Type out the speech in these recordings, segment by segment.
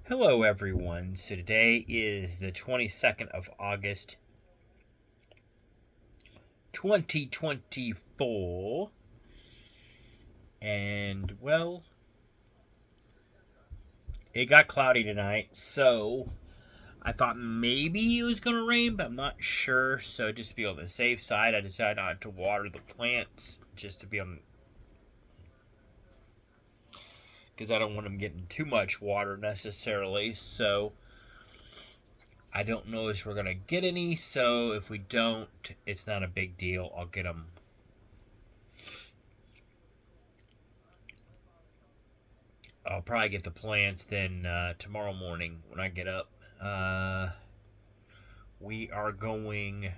Hello, everyone. So today is the 22nd of August, 2024. And, well, it got cloudy tonight, so I thought maybe it was going to rain, but I'm not sure. So, just to be on the safe side, I decided not to water the plants just to be on, because I don't want them getting too much water necessarily. So, I don't know if we're going to get any, so if we don't, it's not a big deal. I'll get them. I'll probably get the plants then tomorrow morning when I get up. We are going,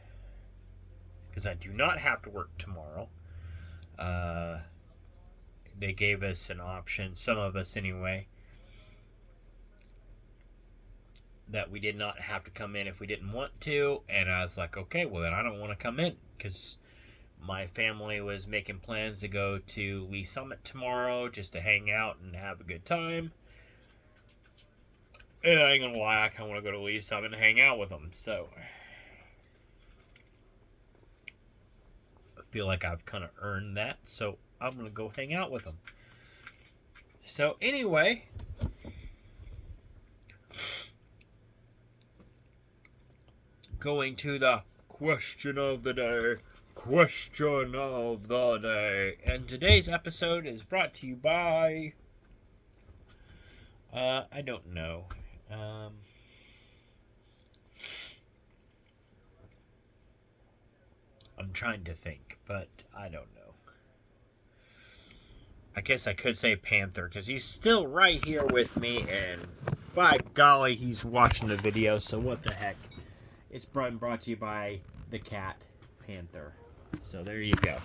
because I do not have to work tomorrow. Uh, they gave us an option, some of us anyway, that we did not have to come in if we didn't want to. And I was like, okay, well, then I don't want to come in because my family was making plans to go to Lee Summit tomorrow just to hang out and have a good time. And I ain't gonna lie, I kind of want to go to Lee Summit and hang out with them. So I feel like I've kind of earned that. So I'm gonna go hang out with them. So anyway, going to the question of the day. Question of the day. And today's episode is brought to you by I don't know. I'm trying to think, but I don't know. I guess I could say Panther because he's still right here with me, and by golly, he's watching the video. So what the heck? It's brought to you by the cat Panther. So there you go.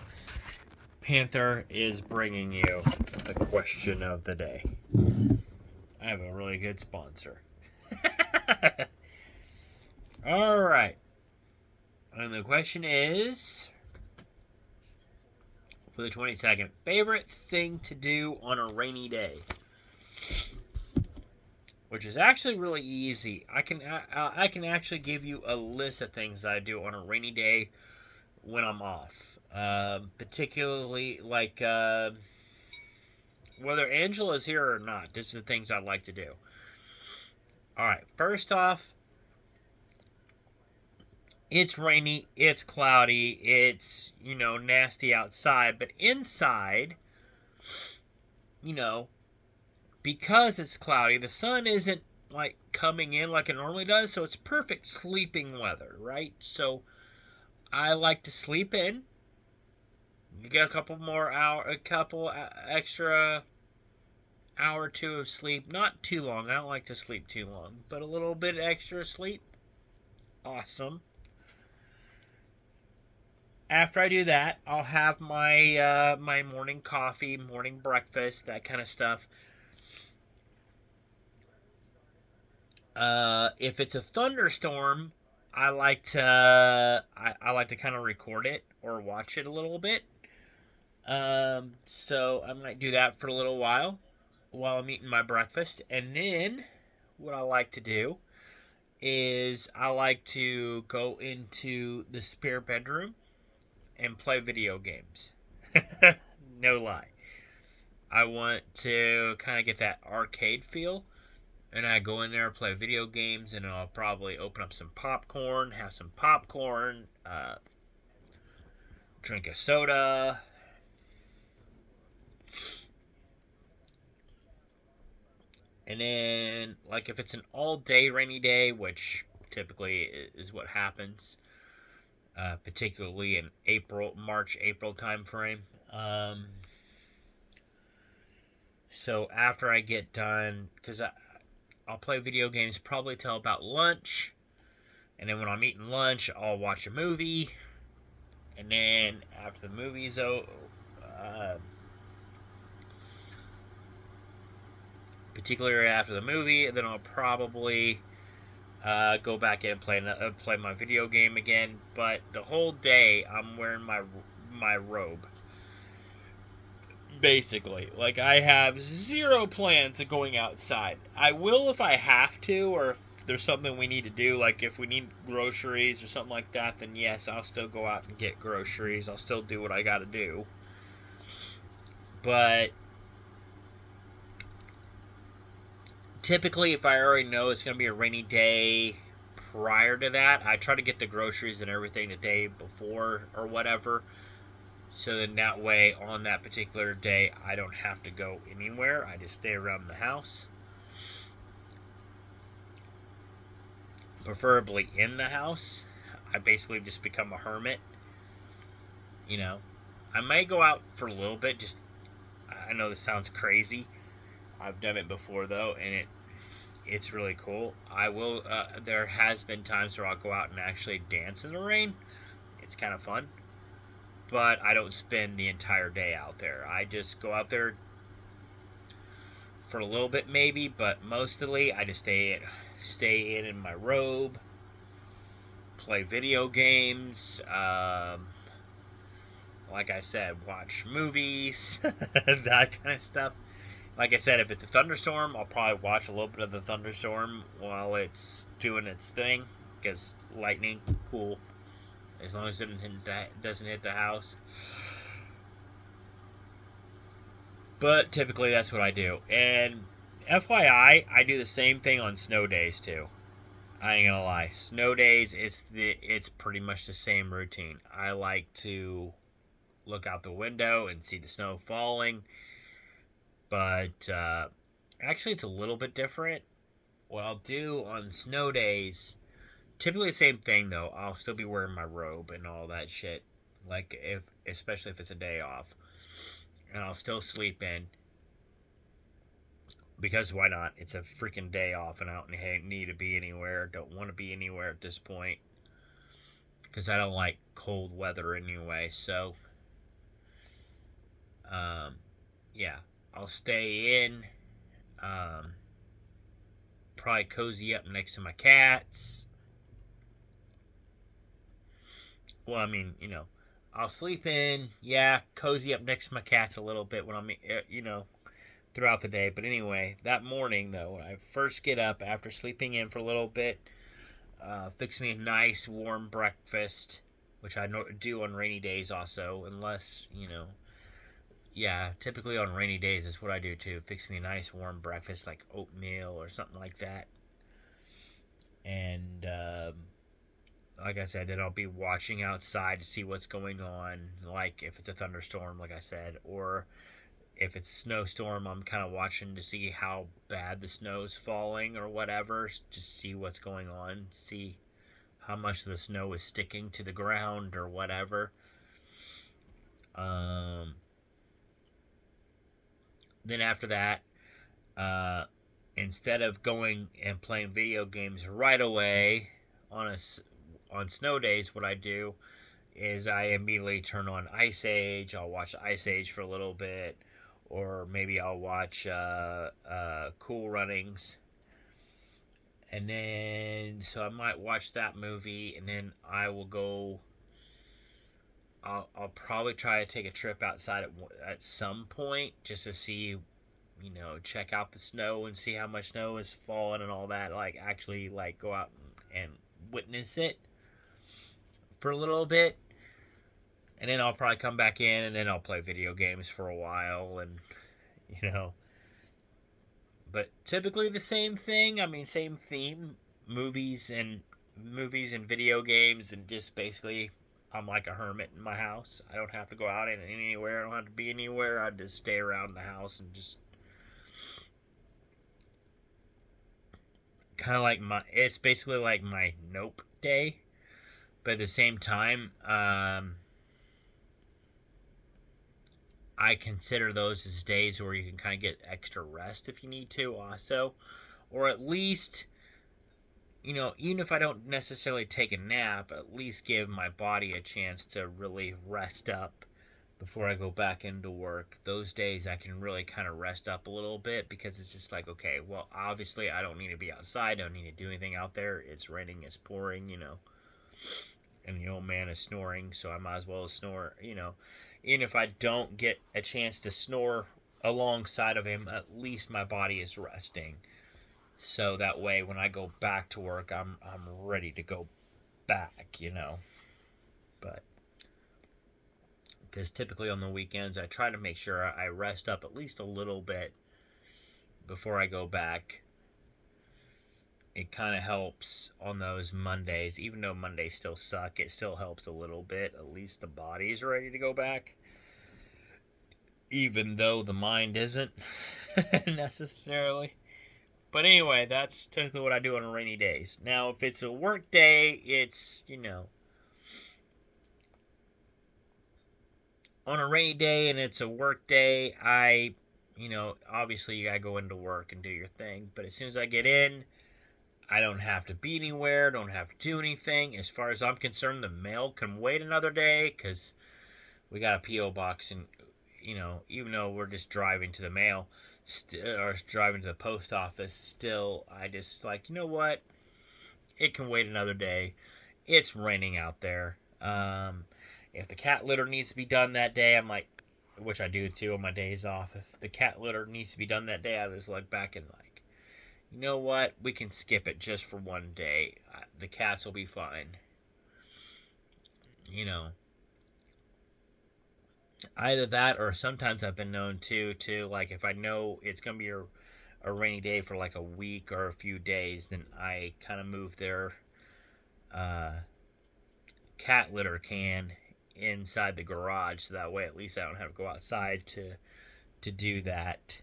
Panther is bringing you the question of the day. I have a really good sponsor. All right. And the question is, for the 22nd, favorite thing to do on a rainy day? Which is actually really easy. I can actually give you a list of things that I do on a rainy day when I'm off. Particularly like whether Angela's here or not. This is the things I like to do. All right. First off, it's rainy, it's cloudy, it's, nasty outside, but inside, because it's cloudy, the sun isn't like coming in like it normally does, so it's perfect sleeping weather, right? So I like to sleep in. You get a couple extra hour or two of sleep. Not too long. I don't like to sleep too long, but a little bit extra sleep. Awesome. After I do that, I'll have my morning coffee, morning breakfast, that kind of stuff. If it's a thunderstorm, I like to kind of record it or watch it a little bit. So I might do that for a little while I'm eating my breakfast, and then what I like to do is I like to go into the spare bedroom and play video games. No lie. I want to kind of get that arcade feel. And I go in there, play video games, and I'll probably open up some popcorn, have some popcorn, drink a soda. And then, like, if it's an all-day rainy day, which typically is what happens, particularly in March, April time frame. So after I get done, because I'll play video games probably till about lunch, and then when I'm eating lunch, I'll watch a movie, and then after the movie's over, particularly after the movie, then I'll probably go back in and play my video game again. But the whole day, I'm wearing my robe. Basically, like I have zero plans of going outside. I will if I have to, or if there's something we need to do, like if we need groceries or something like that, then yes, I'll still go out and get groceries. I'll still do what I got to do. But typically, if I already know it's going to be a rainy day prior to that, I try to get the groceries and everything the day before or whatever. So then that way, on that particular day, I don't have to go anywhere. I just stay around the house. Preferably in the house. I basically just become a hermit. You know, I may go out for a little bit. Just I know this sounds crazy. I've done it before though, and it's really cool. I will. There has been times where I'll go out and actually dance in the rain. It's kind of fun, but I don't spend the entire day out there. I just go out there for a little bit maybe, but mostly I just stay in my robe, play video games. Like I said, watch movies, that kind of stuff. Like I said, if it's a thunderstorm, I'll probably watch a little bit of the thunderstorm while it's doing its thing. Because lightning, cool. As long as it doesn't hit the house. But typically that's what I do. And FYI, I do the same thing on snow days too. I ain't gonna lie. Snow days, it's pretty much the same routine. I like to look out the window and see the snow falling. But actually, it's a little bit different. What I'll do on snow days, typically the same thing though. I'll still be wearing my robe and all that shit. Like especially if it's a day off, and I'll still sleep in because why not? It's a freaking day off, and I don't need to be anywhere. Don't want to be anywhere at this point because I don't like cold weather anyway. So, um, yeah, I'll stay in. Um, Probably cozy up next to my cats. Well, I mean, I'll sleep in, yeah, cozy up next to my cats a little bit when I'm, throughout the day. But anyway, that morning, though, when I first get up after sleeping in for a little bit, fix me a nice warm breakfast, which I do on rainy days also, unless, yeah, typically on rainy days is what I do too. Fix me a nice warm breakfast like oatmeal or something like that. And, like I said, then I'll be watching outside to see what's going on. Like if it's a thunderstorm, like I said, or if it's a snowstorm, I'm kind of watching to see how bad the snow's falling or whatever, just see what's going on, see how much of the snow is sticking to the ground or whatever. Um, then after that, uh, instead of going and playing video games right away on on snow days, what I do is I immediately turn on Ice Age. I'll watch Ice Age for a little bit, or maybe I'll watch Cool Runnings, and then so I might watch that movie, and then I will go. I'll probably try to take a trip outside at some point just to see, check out the snow and see how much snow is falling and all that. Like actually, like go out and witness it for a little bit, and then I'll probably come back in, and then I'll play video games for a while, and you know, but typically the same thing. I mean, same theme, movies and video games, and just basically, I'm like a hermit in my house. I don't have to go out anywhere. I don't have to be anywhere. I just stay around the house and just kind of like it's basically like my nope day, but at the same time, I consider those as days where you can kind of get extra rest if you need to, also. Or at least, even if I don't necessarily take a nap, at least give my body a chance to really rest up before I go back into work. Those days I can really kind of rest up a little bit because it's just like, okay, well, obviously I don't need to be outside, I don't need to do anything out there. It's raining, it's pouring, and the old man is snoring, so I might as well snore. even if I don't get a chance to snore alongside of him, at least my body is resting. So that way, when I go back to work, I'm ready to go back, But because typically on the weekends, I try to make sure I rest up at least a little bit before I go back. It kind of helps on those Mondays, even though Mondays still suck. It still helps a little bit. At least the body's ready to go back, even though the mind isn't necessarily. But anyway, that's typically what I do on rainy days. Now, if it's a work day, it's, on a rainy day and it's a work day, obviously you gotta go into work and do your thing. But as soon as I get in, I don't have to be anywhere, don't have to do anything. As far as I'm concerned, the mail can wait another day because we got a P.O. box, and, even though we're just driving to the mail, or driving to the post office, still, I just like, you know what? It can wait another day. It's raining out there. If the cat litter needs to be done that day, I'm like, which I do too on my days off. If the cat litter needs to be done that day, I just look back and like, you know what? We can skip it just for one day. The cats will be fine. Either that, or sometimes I've been known to like, if I know it's gonna be a rainy day for like a week or a few days, then I kind of move their uh, cat litter can inside the garage, so that way at least I don't have to go outside to do that.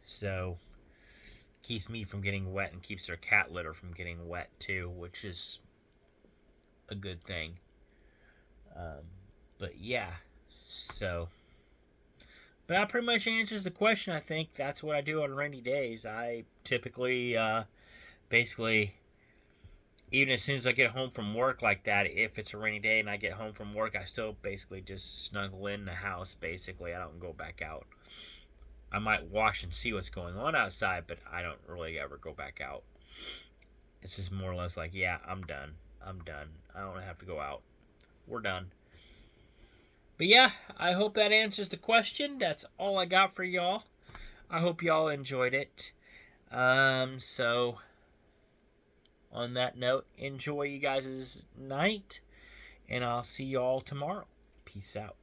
So keeps me from getting wet and keeps their cat litter from getting wet too, which is a good thing. But yeah, so. But that pretty much answers the question. I think that's what I do on rainy days. I typically, basically, even as soon as I get home from work like that, if it's a rainy day and I get home from work, I still basically just snuggle in the house. Basically, I don't go back out. I might watch and see what's going on outside, but I don't really ever go back out. It's just more or less like, yeah, I'm done. I'm done. I don't have to go out. We're done. But yeah, I hope that answers the question. That's all I got for y'all. I hope y'all enjoyed it. So on that note, enjoy you guys' night, and I'll see y'all tomorrow. Peace out.